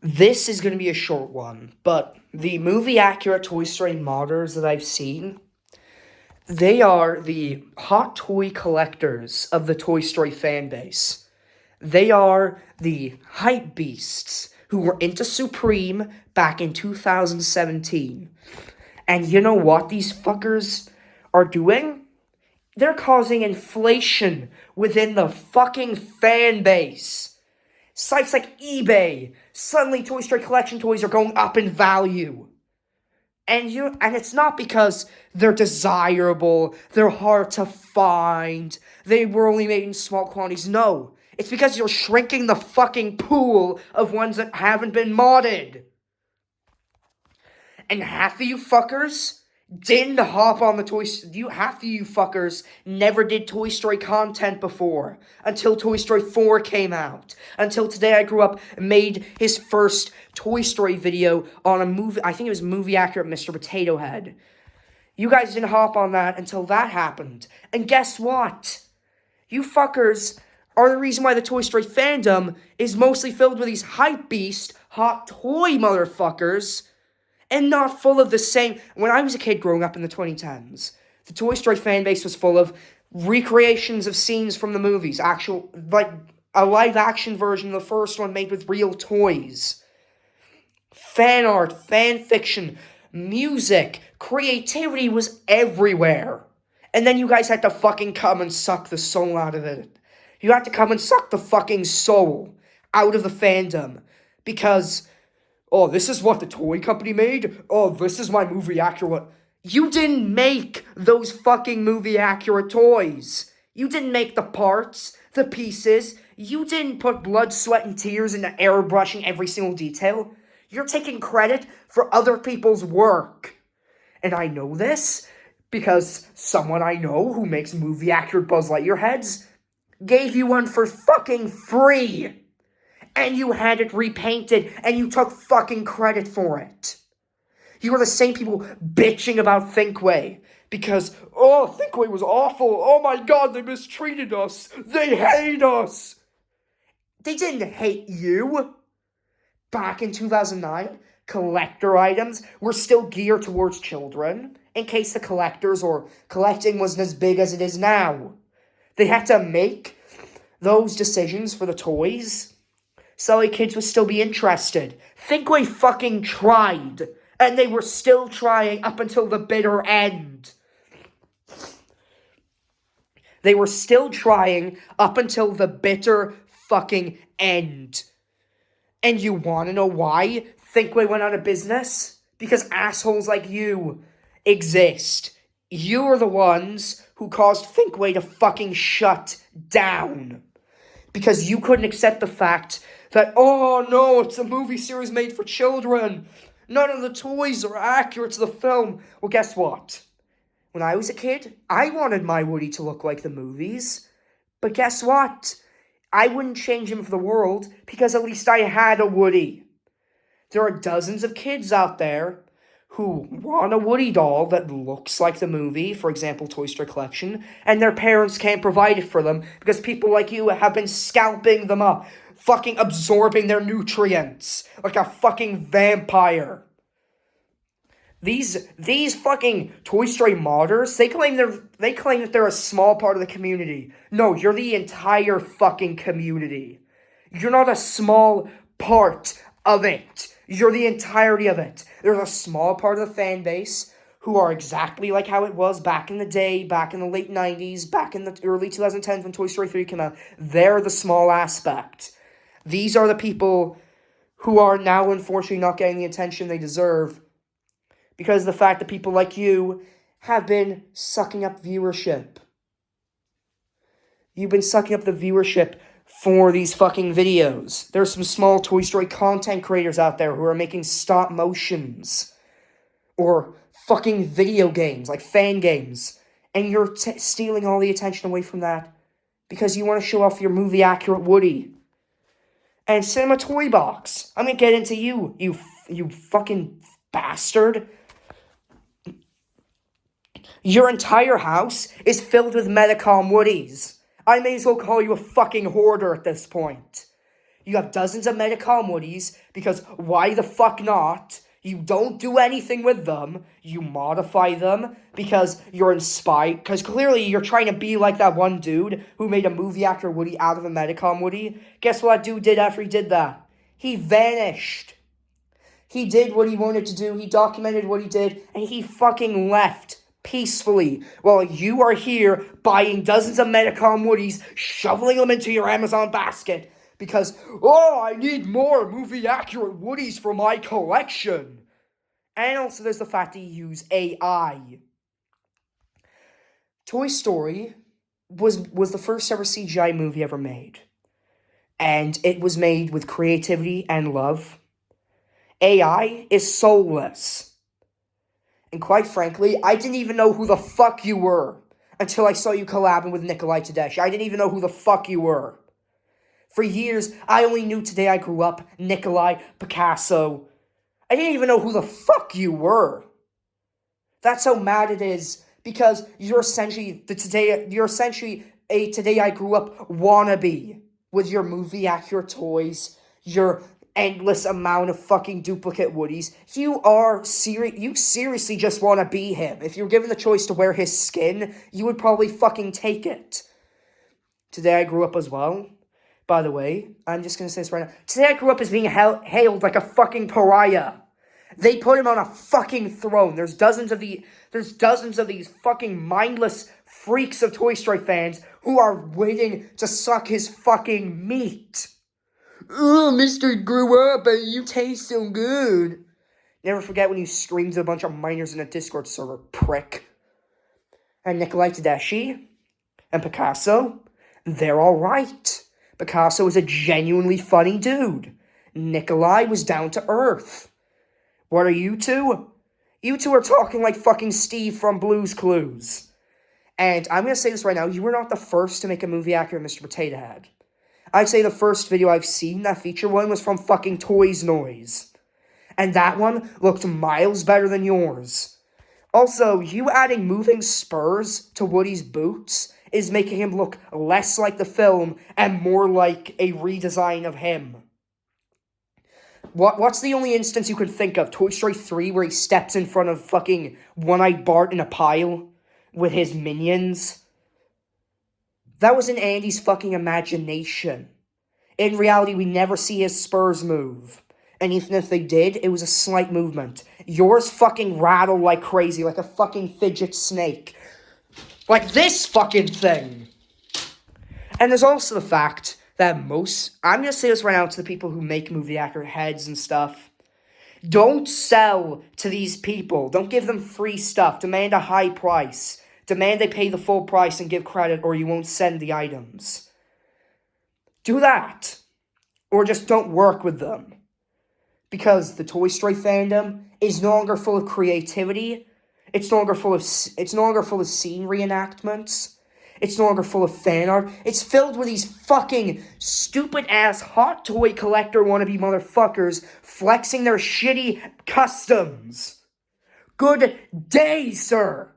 This is going to be a short one, but the movie accurate Toy Story modders that I've seen, they are the hot toy collectors of the Toy Story fan base. They are the hype beasts who were into Supreme back in 2017. And you know what these fuckers are doing? They're causing inflation within the fucking fan base. Sites like eBay, suddenly Toy Story collection toys are going up in value. And it's not because they're desirable, they're hard to find, they were only made in small quantities. No, it's because you're shrinking the fucking pool of ones that haven't been modded. And half of you fuckers didn't hop on the half of you fuckers never did Toy Story content before until Toy Story 4 came out. Until today I grew up and made his first Toy Story video on a movie, I think it was Movie Accurate Mr. Potato Head. You guys didn't hop on that until that happened. And guess what? You fuckers are the reason why the Toy Story fandom is mostly filled with these hype beast, hot toy motherfuckers, and not full of the same. When I was a kid growing up in the 2010s, the Toy Story fan base was full of recreations of scenes from the movies, actual, like, a live-action version of the first one made with real toys. Fan art, fan fiction, music, creativity was everywhere. And then you guys had to fucking come and suck the soul out of it. You had to come and suck the fucking soul out of the fandom. Because, oh, this is what the toy company made? Oh, this is my movie accurate. You didn't make those fucking movie accurate toys. You didn't make the parts, the pieces. You didn't put blood, sweat, and tears into airbrushing every single detail. You're taking credit for other people's work. And I know this because someone I know who makes movie accurate Buzz Lightyear heads gave you one for fucking free. And you had it repainted, and you took fucking credit for it. You are the same people bitching about Thinkway. Because, oh, Thinkway was awful. Oh my god, they mistreated us. They hate us. They didn't hate you. Back in 2009, collector items were still geared towards children, in case the collectors or collecting wasn't as big as it is now. They had to make those decisions for the toys so the kids would still be interested. Thinkway fucking tried, and they were still trying up until the bitter end. They were still trying up until the bitter fucking end. And you want to know why Thinkway went out of business? Because assholes like you exist. You're the ones who caused Thinkway to fucking shut down. Because you couldn't accept the fact that, oh no, it's a movie series made for children. None of the toys are accurate to the film. Well, guess what? When I was a kid, I wanted my Woody to look like the movies. But guess what? I wouldn't change him for the world because at least I had a Woody. There are dozens of kids out there who want a Woody doll that looks like the movie, for example, Toy Story Collection, and their parents can't provide it for them because people like you have been scalping them up, fucking absorbing their nutrients like a fucking vampire. These fucking Toy Story modders, they claim that they're a small part of the community. No, you're the entire fucking community. You're not a small part of it. You're the entirety of it. There's a small part of the fan base who are exactly like how it was back in the day, back in the late 90s, back in the early 2010s when Toy Story 3 came out. They're the small aspect. These are the people who are now unfortunately not getting the attention they deserve because of the fact that people like you have been sucking up viewership. You've been sucking up the viewership for these fucking videos. There's some small Toy Story content creators out there who are making stop motions or fucking video games, like fan games, and you're stealing all the attention away from that because you want to show off your movie accurate Woody. And Cinema Toy Box, I'm gonna get into you, you fucking bastard. Your entire house is filled with Medicom Woodies. I may as well call you a fucking hoarder at this point. You have dozens of Medicom Woodies, because why the fuck not? You don't do anything with them. You modify them because you're inspired. Because clearly you're trying to be like that one dude who made a movie actor Woody out of a Medicom Woody. Guess what that dude did after he did that? He vanished. He did what he wanted to do. He documented what he did. And he fucking left peacefully while you are here buying dozens of Medicom Woodies, shoveling them into your Amazon basket. Because, I need more movie-accurate Woodies for my collection. And also there's the fact that you use AI. Toy Story was the first ever CGI movie ever made. And it was made with creativity and love. AI is soulless. And quite frankly, I didn't even know who the fuck you were until I saw you collabing with Nikolai Tedeschi. I didn't even know who the fuck you were. For years, I only knew Today I Grew Up, Nikolai, Picasso. I didn't even know who the fuck you were. That's how mad it is, because you're essentially a Today I Grew Up wannabe with your movie accurate toys, your endless amount of fucking duplicate Woodies. You seriously just want to be him. If you're given the choice to wear his skin, you would probably fucking take it. Today I Grew Up as well. By the way, I'm just going to say this right now. Today I Grew Up as being hailed like a fucking pariah. They put him on a fucking throne. There's dozens of these fucking mindless freaks of Toy Story fans who are waiting to suck his fucking meat. Oh, Mr. Grew Up, you taste so good. Never forget when you screamed to a bunch of minors in a Discord server, prick. And Nikolai Tedeschi and Picasso, they're alright. Picasso is a genuinely funny dude. Nikolai was down to earth. What are you two? You two are talking like fucking Steve from Blue's Clues. And I'm going to say this right now, you were not the first to make a movie accurate Mr. Potato Head. I'd say the first video I've seen that featured one was from fucking Toys Noise. And that one looked miles better than yours. Also, you adding moving spurs to Woody's boots is making him look less like the film and more like a redesign of him. What's the only instance you could think of? Toy Story 3 where he steps in front of fucking One-Eyed Bart in a pile with his minions? That was in Andy's fucking imagination. In reality, we never see his spurs move. And even if they did, it was a slight movement. Yours fucking rattle like crazy, like a fucking fidget snake. Like this fucking thing. And there's also the fact that I'm going to say this right now to the people who make movie accurate heads and stuff. Don't sell to these people. Don't give them free stuff. Demand a high price. Demand they pay the full price and give credit, or you won't send the items. Do that. Or just don't work with them. Because the Toy Story fandom is no longer full of creativity. It's no longer full of scene reenactments. It's no longer full of fan art. It's filled with these fucking stupid-ass hot toy collector wannabe motherfuckers flexing their shitty customs. Good day, sir.